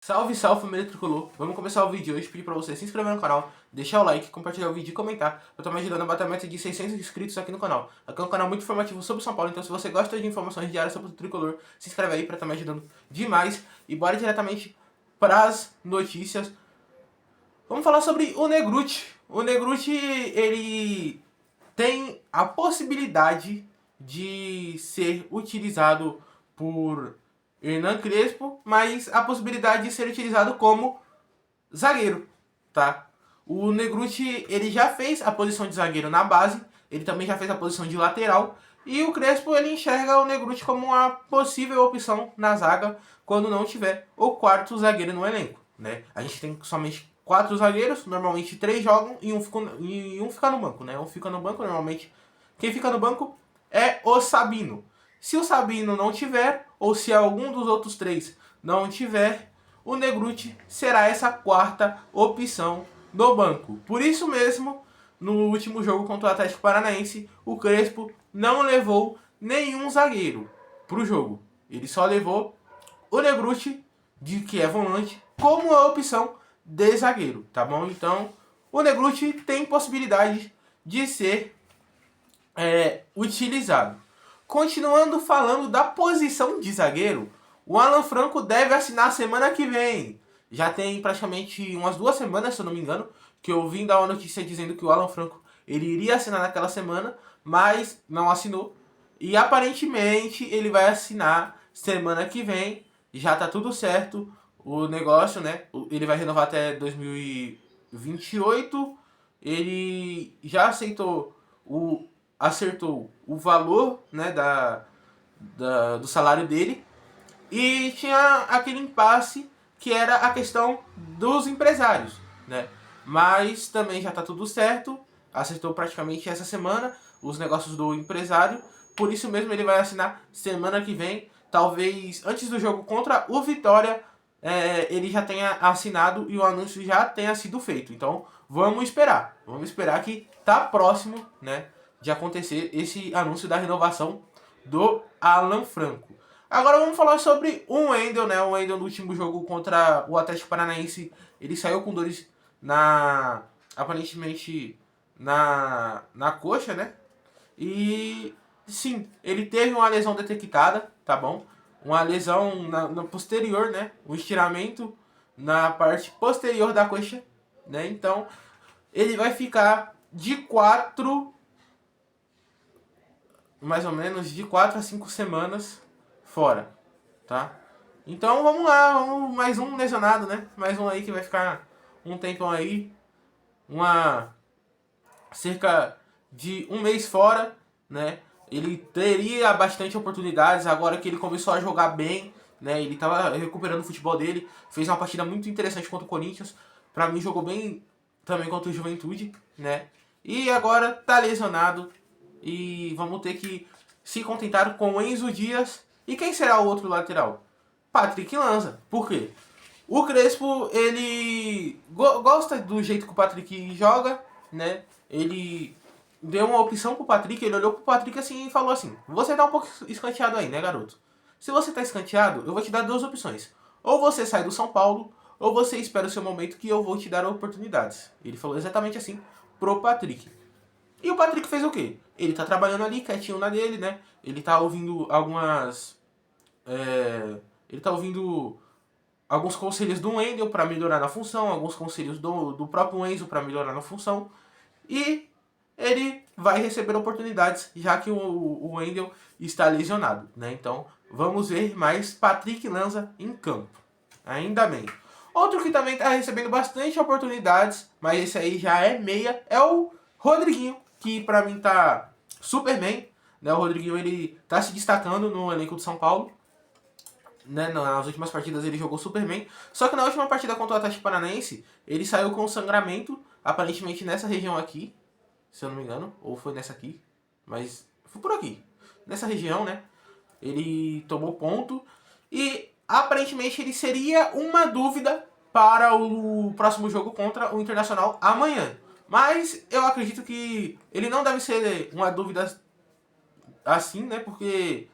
Salve, salve família tricolor! Vamos começar o vídeo de hoje, pedir pra você se inscrever no canal, deixar o like, compartilhar o vídeo e comentar. Eu tô me ajudando a bater a meta de 600 inscritos aqui no canal. Aqui é um canal muito informativo sobre São Paulo, então se você gosta de informações diárias sobre o tricolor, se inscreve aí pra estar me ajudando demais. E bora diretamente pras notícias. Vamos falar sobre o Negrutti. O Negrutti, ele tem a possibilidade de ser utilizado por Hernan Crespo, mas a possibilidade de ser utilizado como zagueiro, tá? O Negrutti, ele já fez a posição de zagueiro na base, ele também já fez a posição de lateral, e o Crespo, ele enxerga o Negrutti como uma possível opção na zaga quando não tiver o quarto zagueiro no elenco, né? A gente tem somente 4 zagueiros, normalmente 3 jogam e um fica no banco, né? Um fica no banco, normalmente quem fica no banco é o Sabino. Se o Sabino não tiver, ou se algum dos outros 3 não tiver, o Negrutti será essa quarta opção do banco. Por isso mesmo, no último jogo contra o Atlético Paranaense, o Crespo não levou nenhum zagueiro para o jogo. Ele só levou o Negrutti, que é volante, como a opção de zagueiro, tá bom? Então, o Negrutti tem possibilidade de ser utilizado. Continuando falando da posição de zagueiro, o Alan Franco deve assinar semana que vem. Já tem praticamente umas 2 semanas, se eu não me engano, que eu vim dar uma notícia dizendo que o Alan Franco ele iria assinar naquela semana, mas não assinou. E aparentemente ele vai assinar semana que vem. Já tá tudo certo o negócio, né? Ele vai renovar até 2028. Ele já acertou o valor, né, do salário dele. E tinha aquele impasse que era a questão dos empresários, né? Mas também já está tudo certo, acertou praticamente essa semana os negócios do empresário. Por isso mesmo ele vai assinar semana que vem, talvez antes do jogo contra o Vitória, ele já tenha assinado e o anúncio já tenha sido feito. Então vamos esperar que tá próximo, né, de acontecer esse anúncio da renovação do Alan Franco. Agora vamos falar sobre o Wendel, né? O Wendel no último jogo contra o Atlético Paranaense, ele saiu com dores aparentemente na coxa, né? E sim, ele teve uma lesão detectada, tá bom? Uma lesão na posterior, né? Um estiramento na parte posterior da coxa, né? Então, ele vai ficar de 4, mais ou menos, de 4 a 5 semanas fora, tá? Então vamos lá, mais um lesionado, né? Mais um aí que vai ficar um tempão aí, cerca de um mês fora, né? Ele teria bastante oportunidades agora que ele começou a jogar bem, né? Ele estava recuperando o futebol dele, fez uma partida muito interessante contra o Corinthians. Para mim jogou bem também contra o Juventude, né? E agora tá lesionado e vamos ter que se contentar com o Enzo Dias. E quem será o outro lateral? Patrick Lanza. Por quê? O Crespo, ele gosta do jeito que o Patrick joga, né? Ele deu uma opção pro Patrick, ele olhou pro Patrick assim e falou assim: você tá um pouco escanteado aí, né, garoto? Se você tá escanteado, eu vou te dar 2 opções. Ou você sai do São Paulo, ou você espera o seu momento que eu vou te dar oportunidades. Ele falou exatamente assim pro Patrick. E o Patrick fez o quê? Ele tá trabalhando ali, quietinho na dele, né? Ele tá ouvindo ele tá ouvindo alguns conselhos do Wendel para melhorar na função, alguns conselhos do próprio Enzo para melhorar na função. E ele vai receber oportunidades, já que o Wendel está lesionado, né? Então, vamos ver mais Patrick Lanza em campo. Ainda bem. Outro que também está recebendo bastante oportunidades, mas esse aí já é meia, é o Rodriguinho, que para mim tá super bem, né? O Rodriguinho, ele tá se destacando no elenco do São Paulo, né? Nas últimas partidas ele jogou super bem, só que na última partida contra o Atlético Paranaense, ele saiu com sangramento, aparentemente nessa região aqui, se eu não me engano, ou foi nessa aqui, mas foi por aqui, nessa região, né? Ele tomou ponto e aparentemente ele seria uma dúvida para o próximo jogo contra o Internacional amanhã. Mas eu acredito que ele não deve ser uma dúvida assim, né? Porque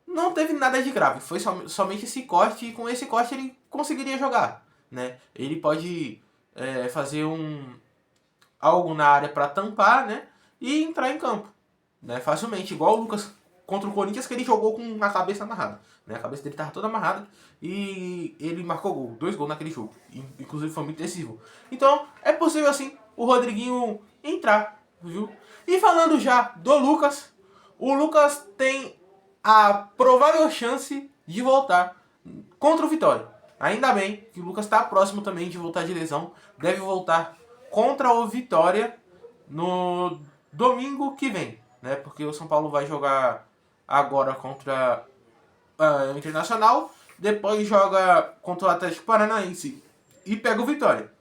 não teve nada de grave. Foi somente esse corte e com esse corte ele conseguiria jogar, né? Ele pode fazer algo na área para tampar, né? E entrar em campo, né? Facilmente, igual o Lucas contra o Corinthians, que ele jogou com a cabeça amarrada, né? A cabeça dele estava toda amarrada e ele marcou gol, 2 gols naquele jogo, inclusive foi muito decisivo. Então é possível assim o Rodriguinho entrar, viu? E falando já do Lucas, o Lucas tem a provável chance de voltar contra o Vitória. Ainda bem que o Lucas está próximo também de voltar de lesão. Deve voltar contra o Vitória no domingo que vem, né? Porque o São Paulo vai jogar agora contra o Internacional, depois joga contra o Atlético Paranaense e pega o Vitória.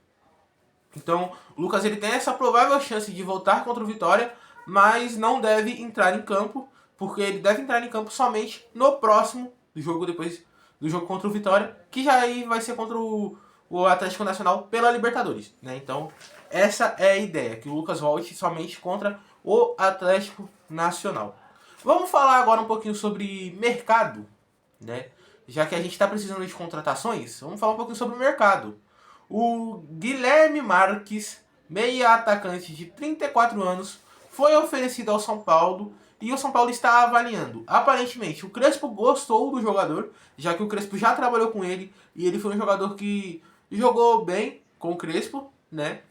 Então, o Lucas ele tem essa provável chance de voltar contra o Vitória, mas não deve entrar em campo, porque ele deve entrar em campo somente no próximo jogo, depois do jogo contra o Vitória, que já aí vai ser contra o Atlético Nacional pela Libertadores, né? Então, essa é a ideia, que o Lucas volte somente contra o Atlético Nacional. Vamos falar agora um pouquinho sobre mercado, né? Já que a gente está precisando de contratações, vamos falar um pouquinho sobre o mercado. O Guilherme Marques, meia atacante de 34 anos, foi oferecido ao São Paulo e o São Paulo está avaliando. Aparentemente, o Crespo gostou do jogador, já que o Crespo já trabalhou com ele e ele foi um jogador que jogou bem com o Crespo, né?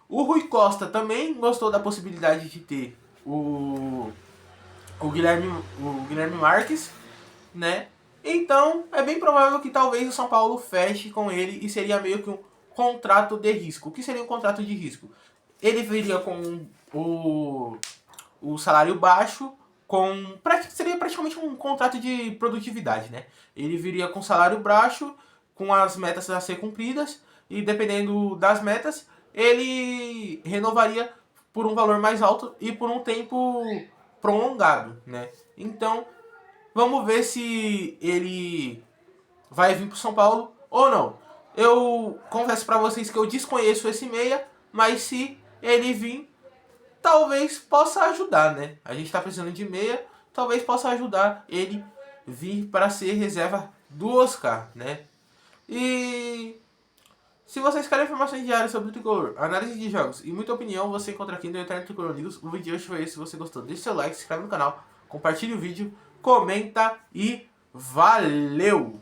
O Rui Costa também gostou da possibilidade de ter o Guilherme Marques, né? Então, é bem provável que talvez o São Paulo feche com ele e seria meio que um contrato de risco. O que seria um contrato de risco? Ele viria com o salário baixo, seria praticamente um contrato de produtividade, né? Ele viria com salário baixo, com as metas a ser cumpridas, e dependendo das metas, ele renovaria por um valor mais alto e por um tempo prolongado, né? Então, vamos ver se ele vai vir pro São Paulo ou não. Eu confesso para vocês que eu desconheço esse meia, mas se ele vir, talvez possa ajudar, né? A gente tá precisando de meia, talvez possa ajudar ele vir para ser reserva do Oscar, né? E se vocês querem informações diárias sobre o Tricolor, análise de jogos e muita opinião, você encontra aqui no Eterno Tricolor News. O vídeo de hoje foi esse. Se você gostou, deixe seu like, se inscreve no canal, compartilhe o vídeo, comenta e valeu!